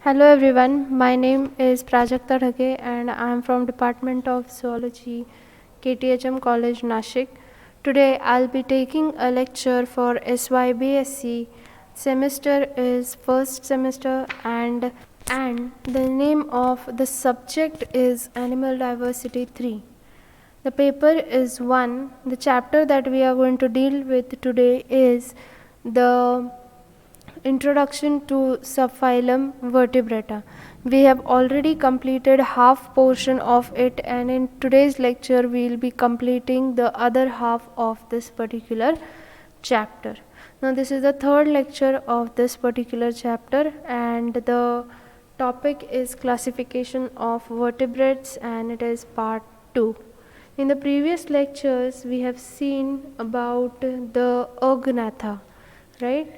Hello everyone, my name is Prajakta Dhake and I am from Department of Zoology, KTHM College, Nashik. Today I'll be taking a lecture for SYBSC. Semester is first semester and the name of the subject is Animal Diversity 3. The paper is 1. The chapter that we are going to deal with today is the Introduction to Subphylum Vertebrata. We have already completed half portion of it, and in today's lecture we will be completing the other half of this particular chapter. Now this is the third lecture of this particular chapter, and the topic is classification of vertebrates, and it is part 2. In the previous lectures we have seen about the Agnatha, right?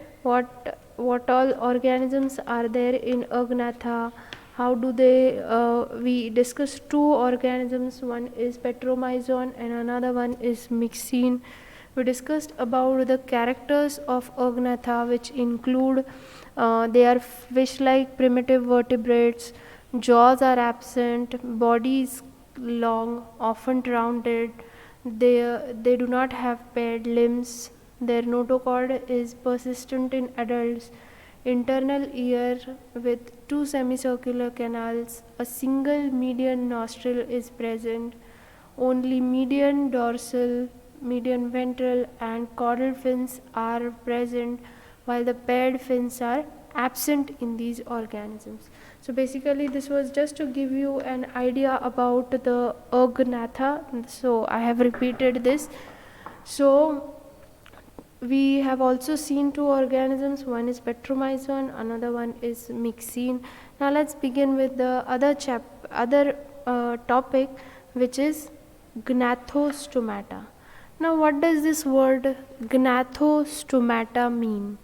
What all organisms are there in Agnatha, how do they we discussed two organisms, one is Petromyzon and another one is Myxine. We discussed about the characters of Agnatha, which include they are fish-like primitive vertebrates, jaws are absent, body is long, often rounded, they do not have paired limbs, their notochord is persistent in adults, internal ear with two semicircular canals, a single median nostril is present, only median dorsal, median ventral and caudal fins are present, while the paired fins are absent in these organisms. So basically this was just to give you an idea about the Agnatha, so I have repeated this. So we have also seen two organisms, one is Petromyzon, another one is Myxine. Now let's begin with the other topic, which is Gnathostomata. Now what does this word Gnathostomata mean?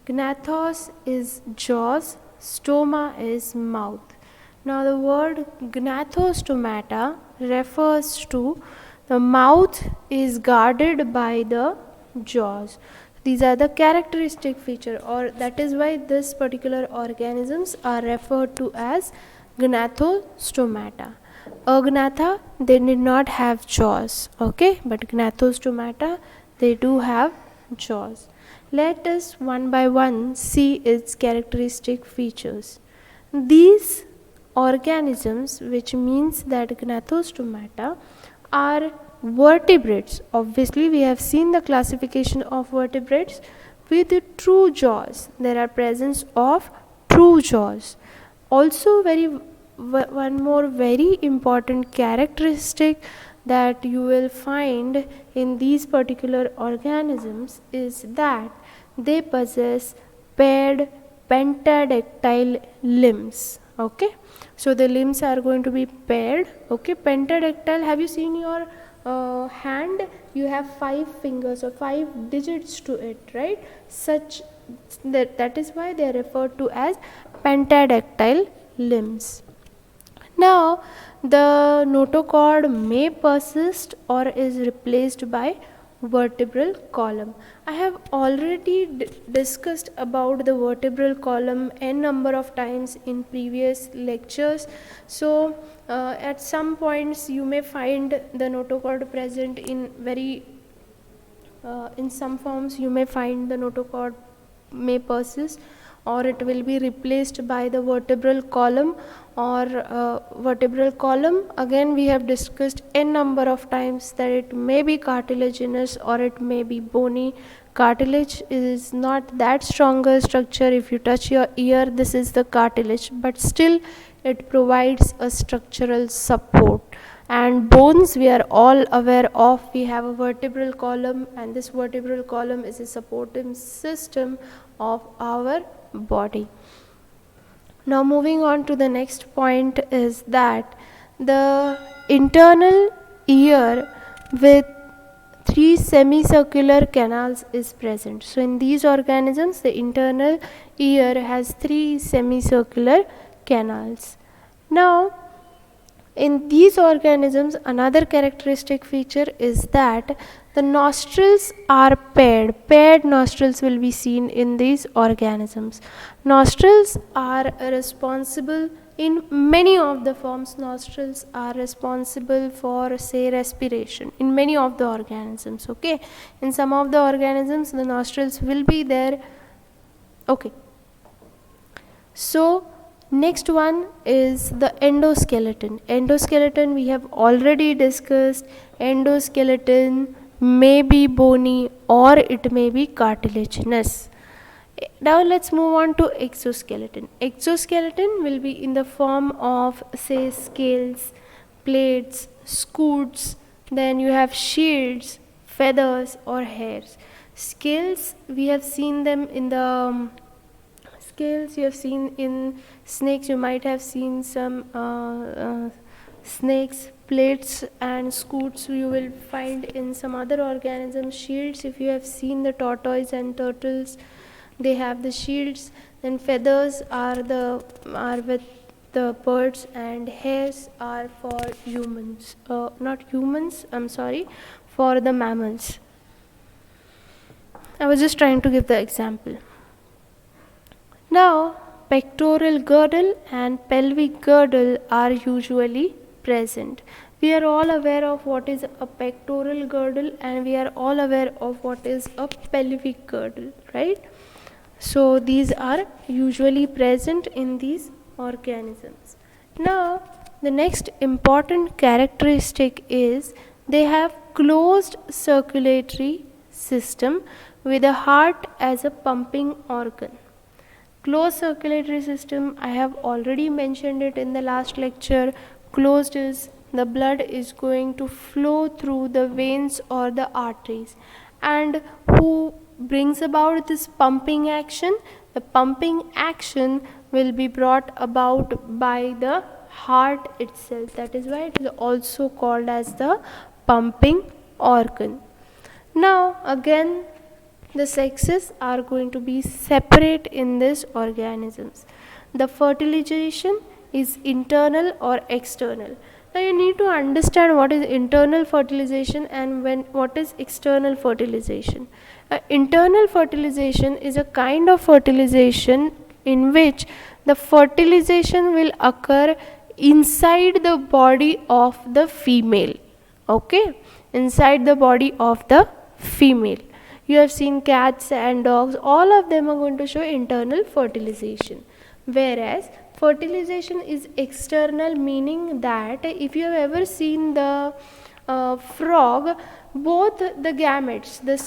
Gnathos is jaws, stoma is mouth. Now the word Gnathostomata refers to the mouth is guarded by the jaws. These are the characteristic feature, or that is why this particular organisms are referred to as Gnathostomata. Agnatha, they did not have jaws, okay, but Gnathostomata, they do have jaws. Let us one by one see its characteristic features. These organisms, which means that Gnathostomata, are vertebrates. Obviously we have seen the classification of vertebrates with the true jaws. There are presence of true jaws. Also one more very important characteristic that you will find in these particular organisms is that they possess paired pentadactyl limbs. Okay, so the limbs are going to be paired. Okay, pentadactyl, have you seen your hand? You have 5 fingers or 5 digits to it, right? That is why they are referred to as pentadactyl limbs. Now the notochord may persist or is replaced by vertebral column. I have already discussed about the vertebral column n number of times in previous lectures. So at some points you may find the notochord present in in some forms. You may find the notochord may persist, or it will be replaced by the vertebral column or vertebral column. Again we have discussed n number of times that it may be cartilaginous or it may be bony. Cartilage is not that stronger structure. If you touch your ear, this is the cartilage, but still it provides a structural support. And bones, we are all aware of, we have a vertebral column, and this vertebral column is a supporting system of our body. Now moving on to the next point is that the internal ear with 3 semicircular canals is present. So in these organisms the internal ear has 3 semicircular canals. Now in these organisms another characteristic feature is that The nostrils are paired. Paired nostrils will be seen in these organisms. Nostrils are responsible in many of the forms. Nostrils are responsible for, say, respiration in many of the organisms. Okay, in some of the organisms the nostrils will be there. Okay, so next one is the endoskeleton. Endoskeleton we have already discussed. Endoskeleton may be bony or it may be cartilaginous. Now let's move on to exoskeleton. Exoskeleton will be in the form of, say, scales, plates, scutes, then you have shields, feathers or hairs. Scales, we have seen them in the scales you have seen in snakes. You might have seen some snakes. Plates and scutes you will find in some other organisms. Shields, if you have seen the tortoise and turtles, they have the shields. Then feathers are with the birds, and hairs are for humans, not humans, I'm sorry, for the mammals. I was just trying to give the example. Now, pectoral girdle and pelvic girdle are usually present. We are all aware of what is a pectoral girdle and we are all aware of what is a pelvic girdle, right? So these are usually present in these organisms. Now, the next important characteristic is they have closed circulatory system with the heart as a pumping organ. Closed circulatory system, I have already mentioned it in the last lecture. Closed is the blood is going to flow through the veins or the arteries. And who brings about this pumping action? The pumping action will be brought about by the heart itself. That is why it is also called as the pumping organ. Now again, the sexes are going to be separate in these organisms. The fertilization is internal or external. Now you need to understand what is internal fertilization and what is external fertilization. Internal fertilization is a kind of fertilization in which the fertilization will occur inside the body of the female. Okay, inside the body of the female. You have seen cats and dogs, all of them are going to show internal fertilization. Whereas fertilization is external, meaning that if you have ever seen the frog, both the gametes, the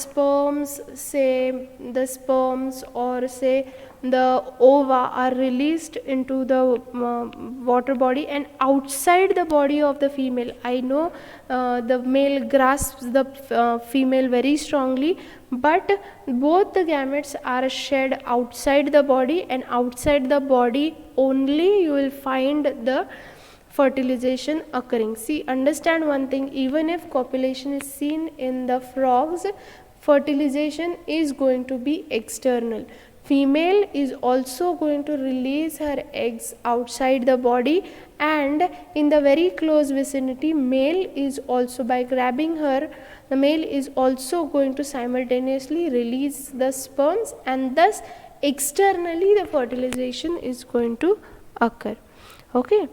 sperms or say the ova are released into the water body and outside the body of the female. I know the male grasps the female very strongly, but both the gametes are shed outside the body, and outside the body only you will find the fertilization occurring. See, understand one thing, even if copulation is seen in the frogs, fertilization is going to be external. Female is also going to release her eggs outside the body, and in the very close vicinity, male is also, by grabbing her, the male is also going to simultaneously release the sperms, and thus externally the fertilization is going to occur. Okay.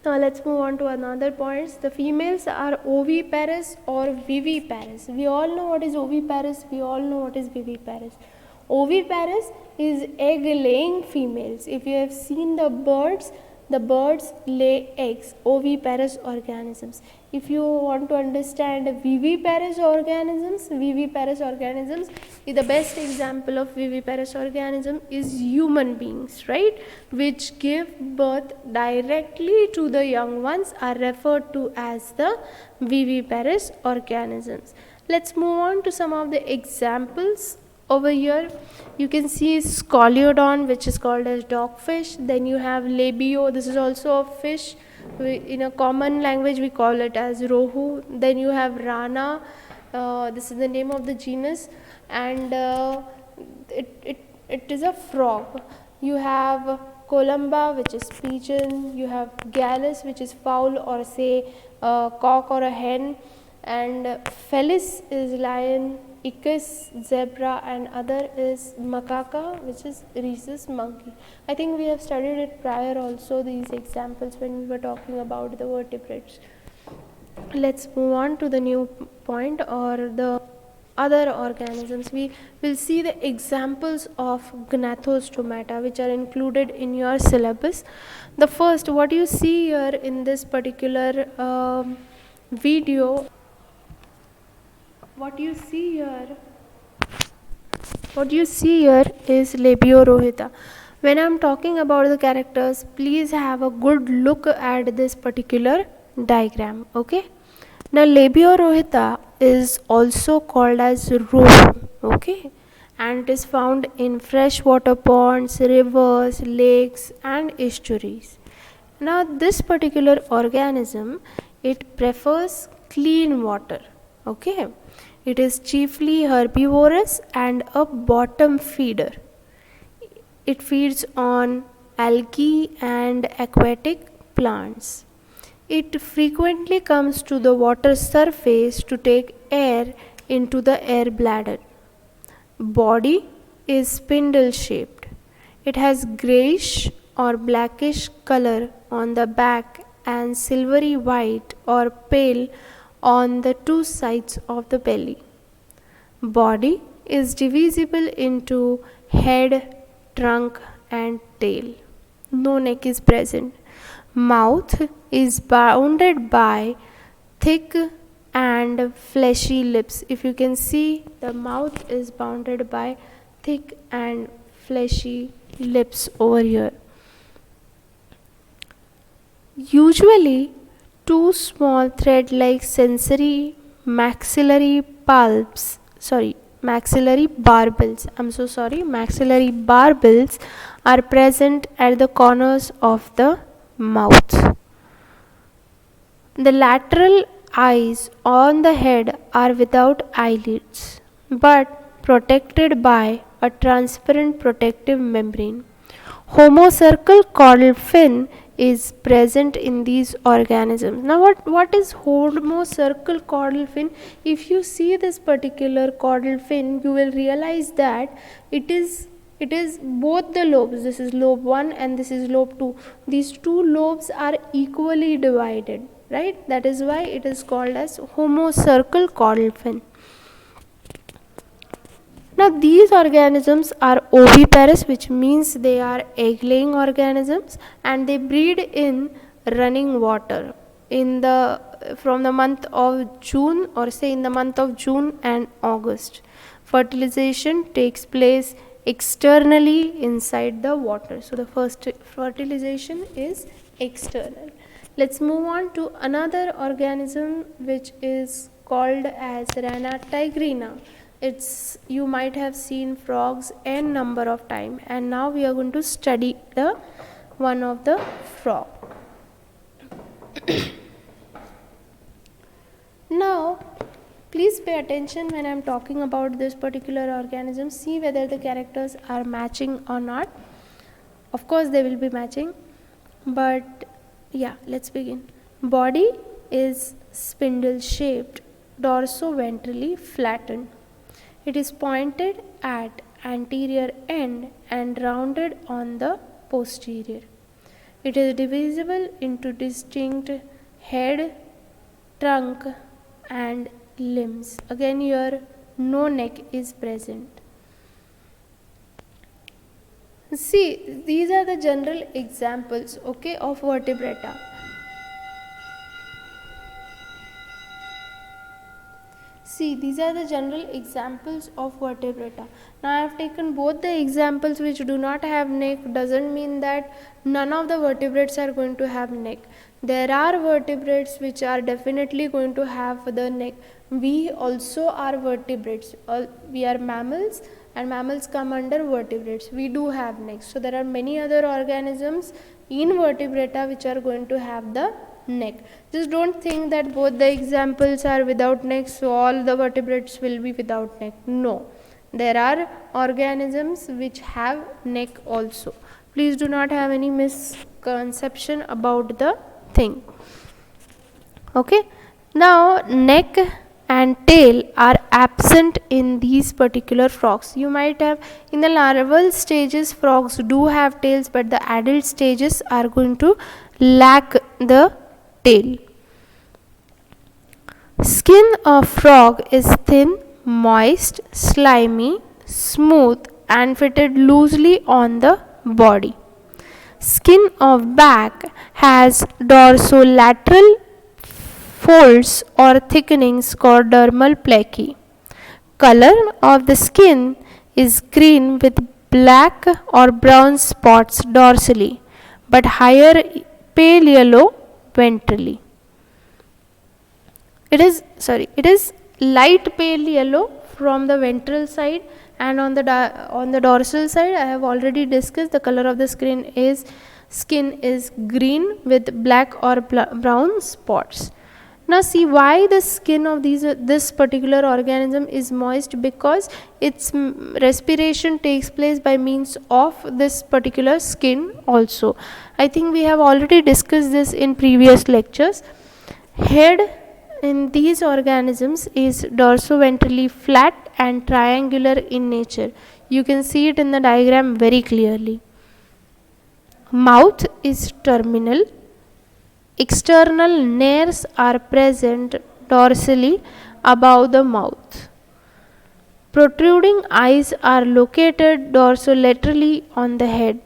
Now let's move on to another point. The females are oviparous or viviparous. We all know what is oviparous, we all know what is viviparous. Oviparous is egg laying females. If you have seen the birds lay eggs, oviparous organisms. If you want to understand viviparous organisms, the best example of viviparous organism is human beings, right? Which give birth directly to the young ones are referred to as the viviparous organisms. Let's move on to some of the examples. Over here you can see Scoliodon, which is called as dogfish. Then you have Labio, this is also a fish. In a common language we call it as Rohu. Then you have Rana, this is the name of the genus, and it is a frog. You have Columba, which is pigeon. You have Gallus, which is fowl or say a cock or a hen. and Felis is lion, Ichthys zebra, and other is macaca, which is rhesus monkey. I think we have studied it prior also, these examples, when we were talking about the vertebrates. Let's move on to the new point, or the other organisms. We will see the examples of gnathostomata which are included in your syllabus. The first, what you see here in this particular video, what you see here is Labiorohita. When I am talking about the characters, please have a good look at this particular diagram. Okay, now Labiorohita is also called as roe. Okay, and it is found in freshwater ponds, rivers, lakes, and estuaries. Now this particular organism, it prefers clean water. Okay, it is chiefly herbivorous and a bottom feeder. It feeds on algae and aquatic plants. It frequently comes to the water surface to take air into the air bladder. Body is spindle shaped. It has grayish or blackish color on the back and silvery white or pale on the two sides of the belly. Body is divisible into head, trunk, and tail. No neck is present. Mouth is bounded by thick and fleshy lips. If you can see, the mouth is bounded by thick and fleshy lips over here. Usually, two small thread-like sensory maxillary barbels are present at the corners of the mouth. The lateral eyes on the head are without eyelids, but protected by a transparent protective membrane. Homocercal caudal fin is present in these organisms. Now what is homocercal caudal fin? If you see this particular caudal fin, you will realize that it is both the lobes. This is lobe 1 and this is lobe 2. These two lobes are equally divided, right? That is why it is called as homocercal caudal fin. Now these organisms are oviparous, which means they are egg-laying organisms, and they breed in running water from the month of June, or say in the month of June and August. Fertilization takes place externally inside the water. So the first fertilization is external. Let's move on to another organism which is called as Rana tigrina. You might have seen frogs n number of time, and now we are going to study the one of the frog. Now please pay attention when I am talking about this particular organism. See whether the characters are matching or not. Of course they will be matching, but yeah, let's begin. Body is spindle shaped, dorso-ventrally flattened. It is pointed at anterior end and rounded on the posterior. It is divisible into distinct head, trunk, and limbs. Again here no neck is present. See, these are the general examples, okay, of vertebrata. See, these are the general examples of vertebrata. Now I have taken both the examples which do not have neck. Doesn't mean that none of the vertebrates are going to have neck. There are vertebrates which are definitely going to have the neck. We also are vertebrates. We are mammals, and mammals come under vertebrates. We do have necks. So there are many other organisms in vertebrata which are going to have the neck. Just don't think that both the examples are without neck, so all the vertebrates will be without neck. No, there are organisms which have neck also. Please do not have any misconception about the thing. Okay, Now, neck and tail are absent in these particular frogs. You might have, in the larval stages, frogs do have tails, but the adult stages are going to lack the tail. Skin of frog is thin, moist, slimy, smooth, and fitted loosely on the body. Skin of back has dorsolateral folds or thickenings called dermal plaque. Color of the skin is green with black or brown spots dorsally, but higher pale yellow ventrally. It is light pale yellow from the ventral side, and on the dorsal side I have already discussed the color of the skin is green with black or brown spots. Now see why the skin of this particular organism is moist, because its respiration takes place by means of this particular skin also. I think we have already discussed this in previous lectures. Head in these organisms is dorsoventrally flat and triangular in nature. You can see it in the diagram very clearly. Mouth is terminal. External nares are present dorsally above the mouth. Protruding eyes are located dorsolaterally on the head.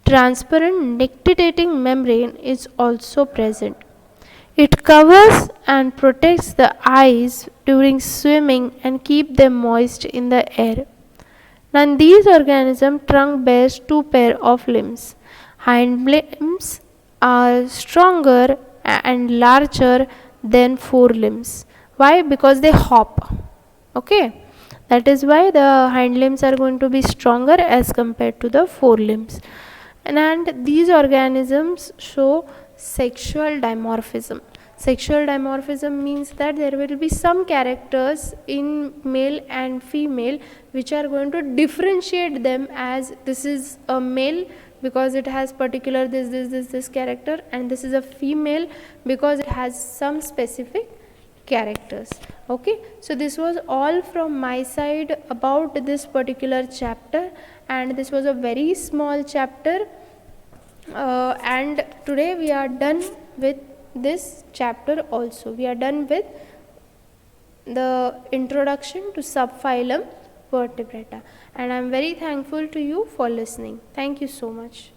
Transparent nictitating membrane is also present. It covers and protects the eyes during swimming and keep them moist in the air. Now in these organisms, trunk bears two pair of limbs. Hind limbs are stronger and larger than forelimbs. Why? Because they hop. Okay, that is why the hind limbs are going to be stronger as compared to the forelimbs. And these organisms show sexual dimorphism. Sexual dimorphism means that there will be some characters in male and female which are going to differentiate them, as this is a male because it has particular this character, and this is a female because it has some specific characters. Okay, so this was all from my side about this particular chapter, and this was a very small chapter, and today we are done with this chapter also. We are done with the introduction to subphylum Vertebrata, and I am very thankful to you for listening. Thank you so much.